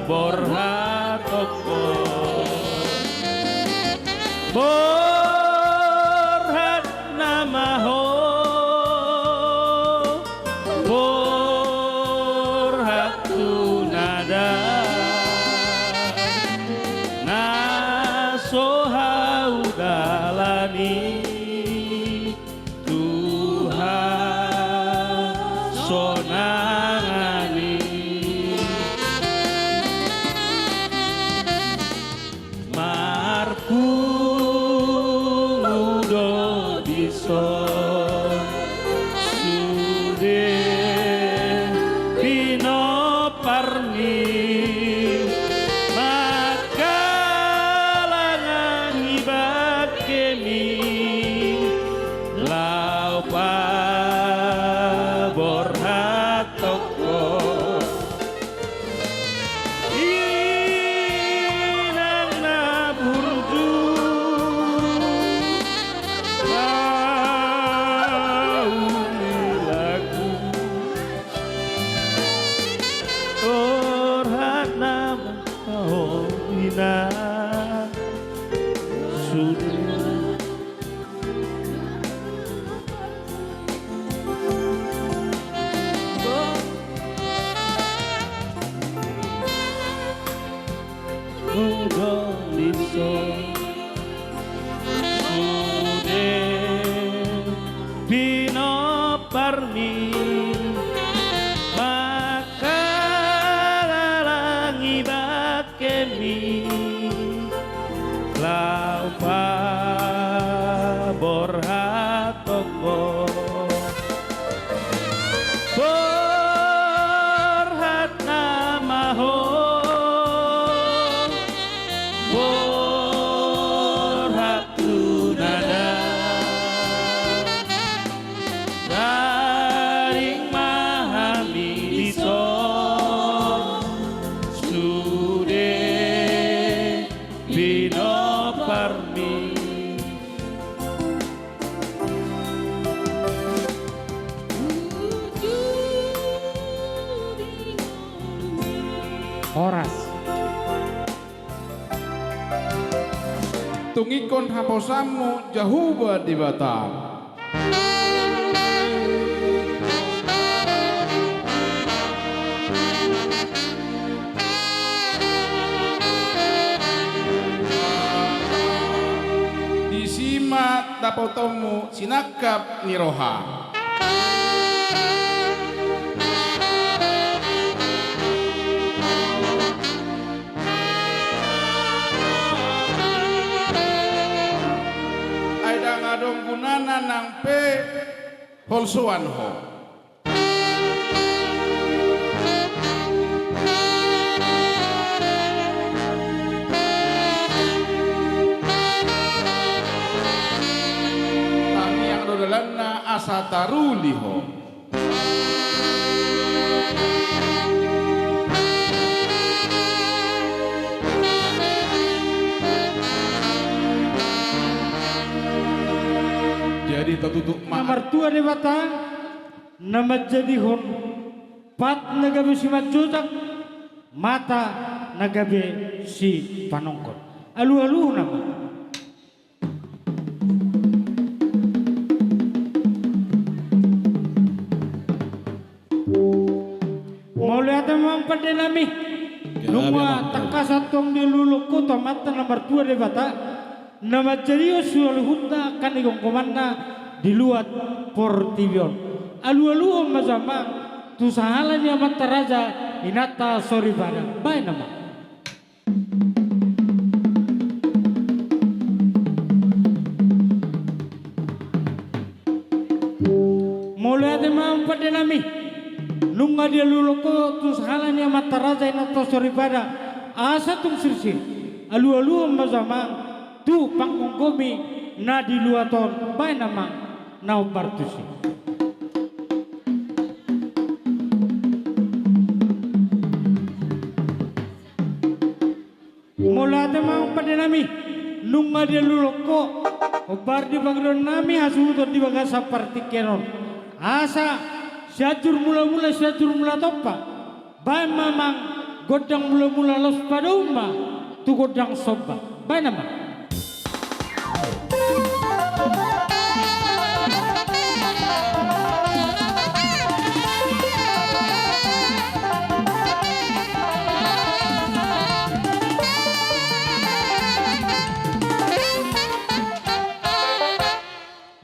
Borhatoko Borhat Namaho Borhatunada Nasohaudalani Tuhan sonangani Marpungudo dison Sude Pinoparni Makalangan ibakemi Laupa borhatoko Ina sudah Indonesia sudah Pino Parmi maka lalangi bakemi laupa borhatoko borhat namaho borhat tunada daring mahami liso sude bino parmi Horas tungikon haposamu jahuba di Batam disimat dapotomu sinakap niroha ngadong gunana nang pe holsuan ho tani yang dodalanna asa taruli ho jadi tertutup nomor 2 di batang nama jadi hon pat nagabe si majutak mata nagabe si panongkon alu-alu nama mau lihat memang pada nami nungwa takasatong di luluku mata nomor 2 di batang nama jadi usul hutta kan igong komanda di luar Portivion alu-alu mazamang tu sahalan ya mataraja inata sorry bana baik nama mulai ada mampat nami nunga dia luloko tu sahalan ya mataraja inata sorry bana asa tung sirsi alu-alu mazamang tu pangkonggomi na di luaton baik nama nau partusi mula temang pada nami nunga dia luloko obar di bagian nami hasu di bagian seperti kenon asa siajur mula-mula topa baik mamang godang mula-mula los pada umma tu godang soba baik nama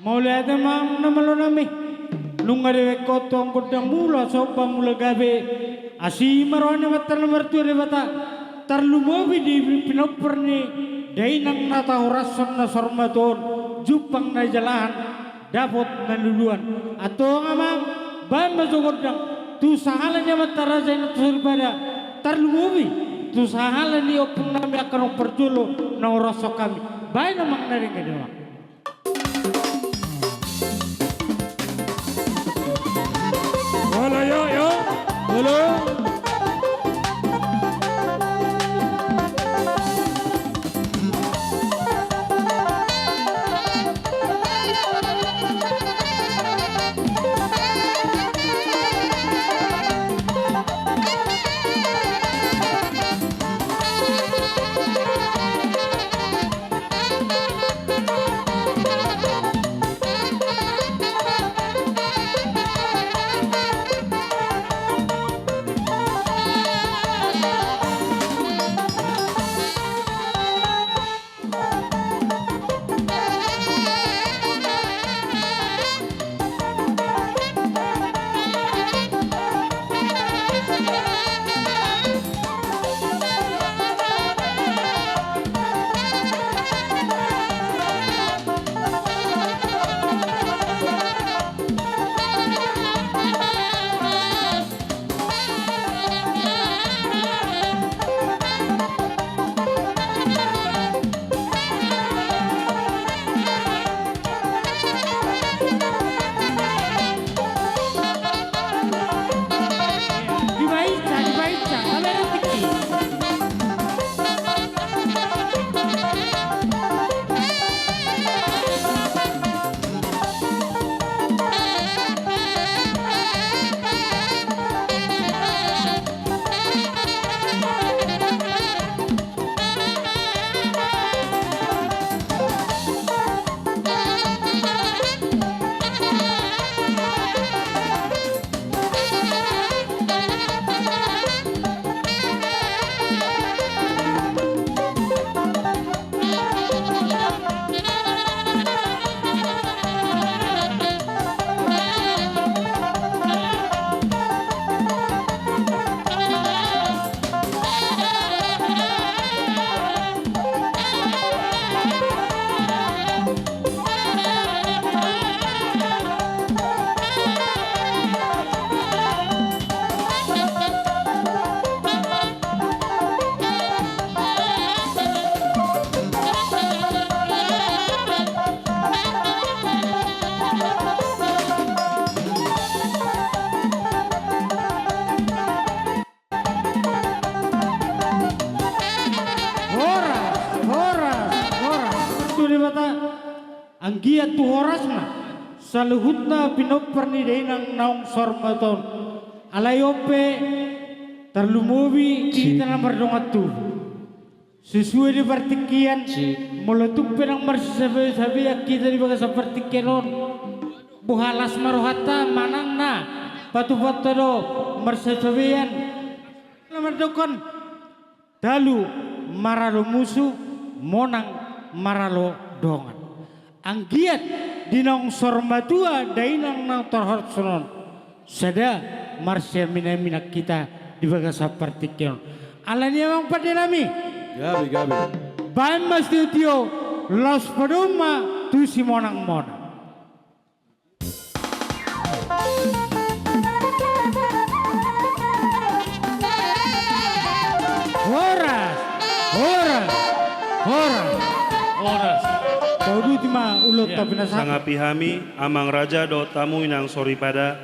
mulai ada mam namalo nami nunga dewe kotong kodang mula sopa mula gabe asi marwane batal nomor 2 bata tarlu mobi di pinoperni dainang nata horason na sormaton jupang na jalahan dapat naluluan atau ngamang bahan masuk kodang tu sahalan ya mataraja na pada tarlu mobi tu sahalan ni opung nami akan perjolo na horasok kami bahan namang naring kadang halo yo halo anggia tu horasna saluhutna pinopper ni denang naung sormaton alayope terlumubi kita na merdongat tu sesuai di partikian meletup penang marsabe-sabe kita di bagas partikelon buhalas marohata manang na patu-patu do marsasabean lamardokon dalu maralo musuh monang maralo dongan anggiat dinong sormatua dainang nang torhorsonon sada marsya mina kita di bagas partikelon alani emang pada nami Gabi. Bahan mas tio los padoma tu si monang monang. Horas. Kau duti ma ulot tapi nasa. Sangapi hami amang raja do tamu inang sori pada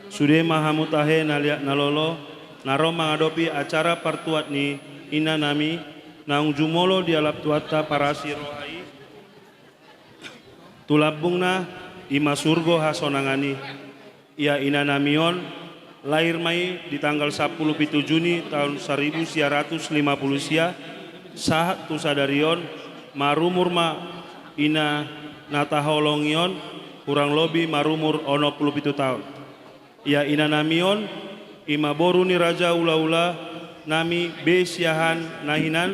sude mahamutahe naliak nalolo naro mengadopi acara pertuat ni ina nami naung jumolo di alap tuata parasi rohai tulabungna ima surgo hasonangani ia ina namion lahir mai di tanggal 10 Juni tahun 1950 sia sahat tu sadarion marumur ma ina nataholongion kurang lebih marumur 67 tahun ia ina namion ima boru ni raja ula-ula nami besiahan nahinan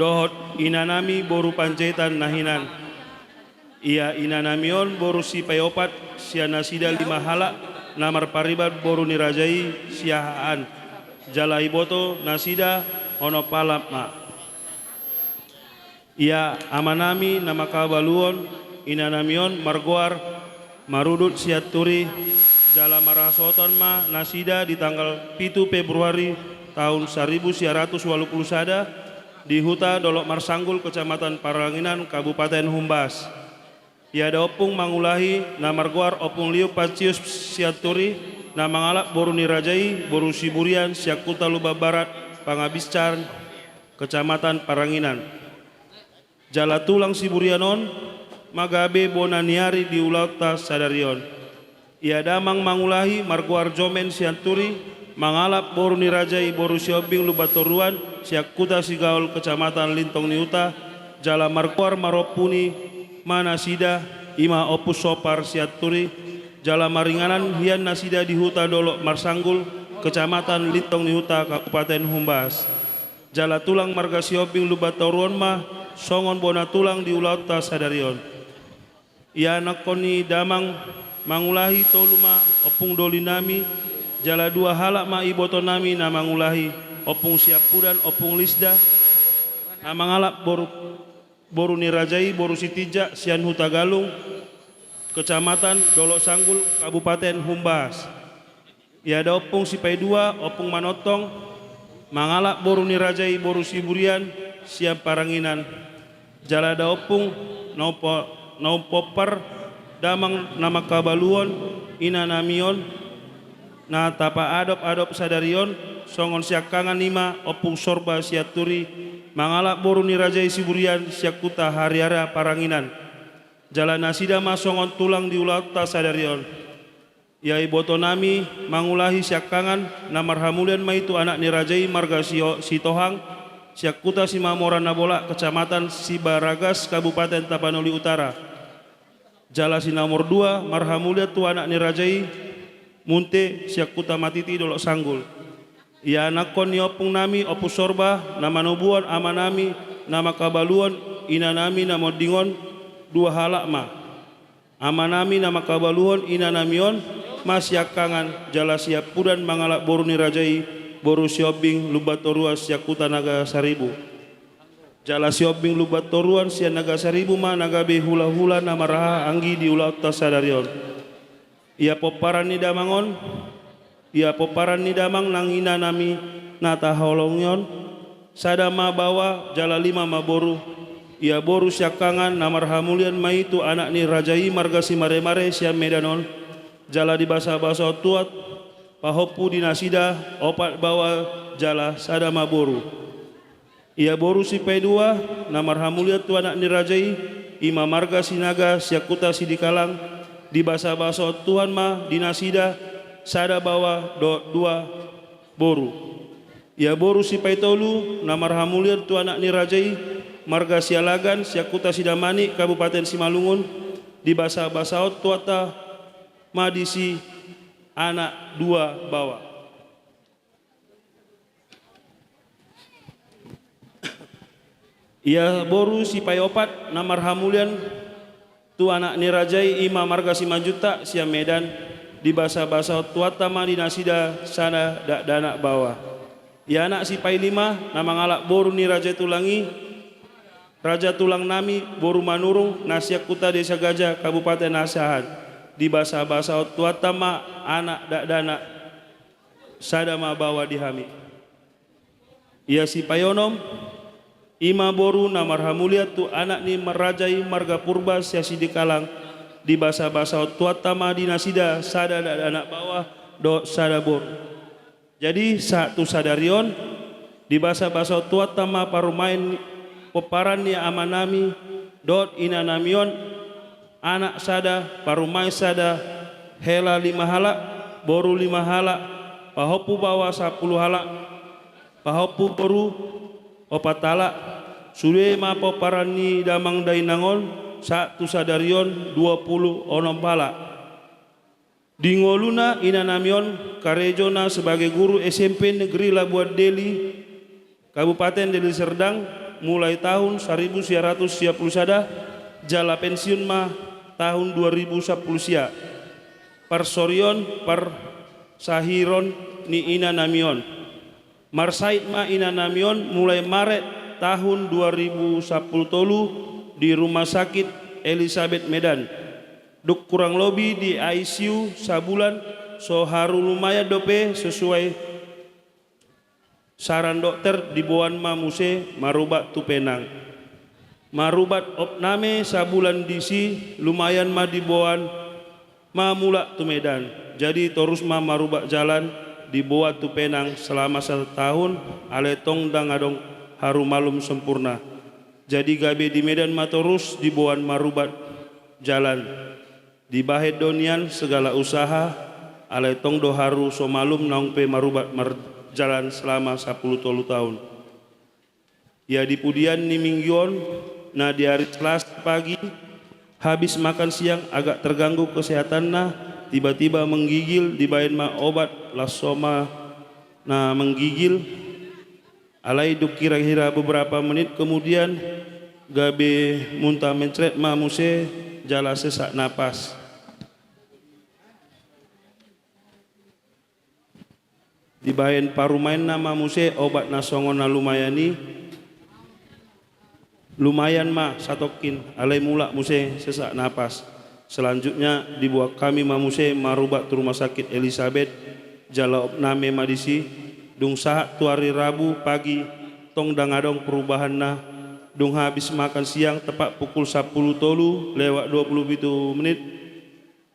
dohot inanami boru panjaitan nahinan ia inanamion boru si payopat siana sida 5 halak namar paribat boru nirajai siahaan jalai boto nasida ono palap ma ia amanami nama kabaluon inanamion margoar marudut siaturi jala marasoton ma nasida di tanggal 7 Februari tahun 1980 di Huta Dolok Marsanggul Kecamatan Paranginan Kabupaten Humbas. Ia ada opung mangulahi namargoar opung liu pacius siaturi namangalak boru nirajai boru siburian siakuta luba barat pangabiscan Kecamatan Paranginan. Jala tulang siburianon magabe bonaniari di ulauta sadarion. Ia damang mangulahi margoar jomen siaturi mangalap boru nirajai boru siobing lubatoruan siak kuta sigaul Kecamatan Lintong Niuta jala markuar maropuni mana sida ima opus sopar siaturi jala maringanan hian nasida di Huta Dolok Marsanggul Kecamatan Lintong Niuta Kabupaten Humbas jala tulang marga siobing lubatoruan mah songon bona tulang di ulauta sadarion ia nakoni damang mangulahi toluma opung dolinami jala 2 halak ma iboto nami nama ngulahi opung siapudan opung lisda nama ngalap boru nirajai boru sitija sian Huta Galung Kecamatan Dolok Sanggul Kabupaten Humbas ia ada opung sipai 2 opung manotong mangalap boru nirajai boru siburian siap Paranginan jala ada opung naupopar damang nama kabaluon ina namion na tapa adop sadarion songon siak kangan 5 opung sorba siaturi mangalak boru nirajai siburian siak kuta hariara Paranginan jala nasida ma songon tulang di ulauta sadarion Yai boto nami mangulahi siak kangan namar hamulian ma itu anak nirajai marga Sitohang siak kuta Simamora Nabola Kecamatan Sibaragas Kabupaten Tapanuli Utara jala si nomor 2 marhamulia tu anak nirajai Munte siak kuta matiti Dolok Sanggul. Ia nakon ni opung nami opus sorba nama nubuan amanami nama kabaluan ina nami nama dingon 2 halak ma. Amanami nama kabaluan ina namion masyak kangan jala siap pudan mangalak boru nirajai boru siobing lubatorua siak kuta naga saribu. Jala siobing lubatoruan siak naga saribu ma naga be hula-hula nama raha anggi di ulauta sadarion. Ia poparan ni damangon, ia poparan ni damang nangina nami nata holongion, sadama bawa jala 5 maboru, ia boru syakangan namar hamulian maitu anak ni rajai marga si mare-mare siam medanon, jala di basa-basa tuat, pahopu dinasida opat bawa jala sadama boru. Ia boru si P2 namar hamulian tu anak ni rajai ima marga sinaga siakuta sidikalang di basa-basa Tuhan ma dinasida sada bawa dua boru. Ya boru si paitolu namar hamulir tu anak ni rajai marga sialagan siakuta sidamani Kabupaten Simalungun di basa-basa tuata madisi anak dua bawa. Ia boru si payopat namar hamulian tu anak ni rajai ima marga si majuta sia Medan di basa-basa tuata ma dinasida sana dana bawah. Ia anak si pai lima nama ngalak boru ni raja tulangi Raja Tulang Nami boru manurung nasiak kuta desa Gajah Kabupaten Asahan di basa-basa tuata ma anak dana sadama bawa dihami. Ia si payonom ima boru namar hamulia tu anak ni merajai marga purba sia sidikalang di basa-basa tuata ma dinasida sada anak bawah do sada boru. Jadi satu sadarion di basa-basa tuata ma parumain peparan ni amanami dot inanamion anak sada parumai sada hela 5 hala boru 5 hala pahopu bawa 10 hala pahopu boru opatala sude ma peparan ni damang dainangon satu sadarion 20 onom pala dingoluna inanamion karejona sebagai guru SMP Negeri Labuan Deli Kabupaten Deli Serdang mulai tahun 1910 sada jala pensiun mah tahun 2010 sia parsorion par sahiron ni ina namion marsait ma ina namion mulai Maret tahun 2010 tolu di Rumah Sakit Elizabeth Medan duk kurang lebih di ICU sabulan so haru lumayan dope sesuai saran dokter dibuan mamuse marubat tu penang marubat opname sabulan disi lumayan ma dibuan ma mula tu Medan jadi terus ma marubat jalan dibuat tu penang selama 1 tahun aletong dang adong haru malum sempurna jadi gabe di Medan ma terus dibuan marubat jalan di bahet donian segala usaha aletong do haru so malum naung pe marubat jalan selama 10 tahun. Ya di pudian ni mingguan, nah di hari Selasa pagi habis makan siang agak terganggu kesehatan nah tiba-tiba menggigil dibain ma obat lasoma nah menggigil alai duk kira-kira beberapa menit kemudian gabe muntah mencret ma muse jala sesak napas. Dibayan parumain nama muse obat nasongona lumayani lumayan ma satokin alai mula muse sesak napas selanjutnya dibuat kami mamuse marubat tu Rumah Sakit Elizabeth jala opname madisi dung sahat tu hari Rabu pagi tong dangadong perubahan na dung habis makan siang tepat pukul 10 tolu lewat 27 menit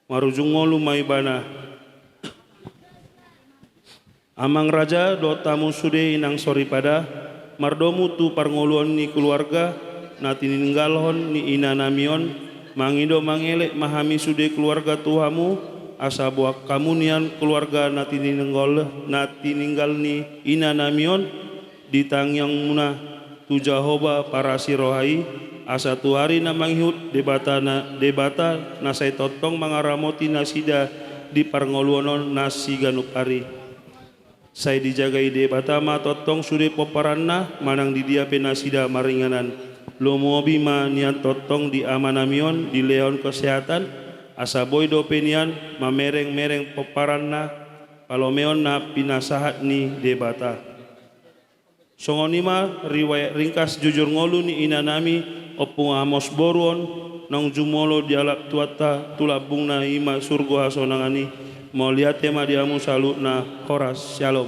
marujung ngolu maibana Amang Raja do tamu sude inang sori pada mardomu tu parngoluan ni keluarga nati ninggalhon ni ina namion mangido mangelek mahami sude keluarga tuhamu asa buak kamu nian keluarga nati ninggal ni ina namion ditangyang muna tu Jahoba para sirohai asa tu hari na manghut debata nasai totong mangaramoti nasida di parngoluanon nasi ganupari saya dijagai de batama totong sude poparanna manang di dia penasida maringanan lomo bima niat totong di amanamion di leon kesehatan asa boy do penian mamereng-mereng poparanna palomeon na pinasahat ni de bata songonima riwayat ringkas jujur ngolu ni inanami opung amos boruon nang jumolo dialap tuata tulabung na ima surgo hasonangani mau lihat tema diamu salut na koras shalom.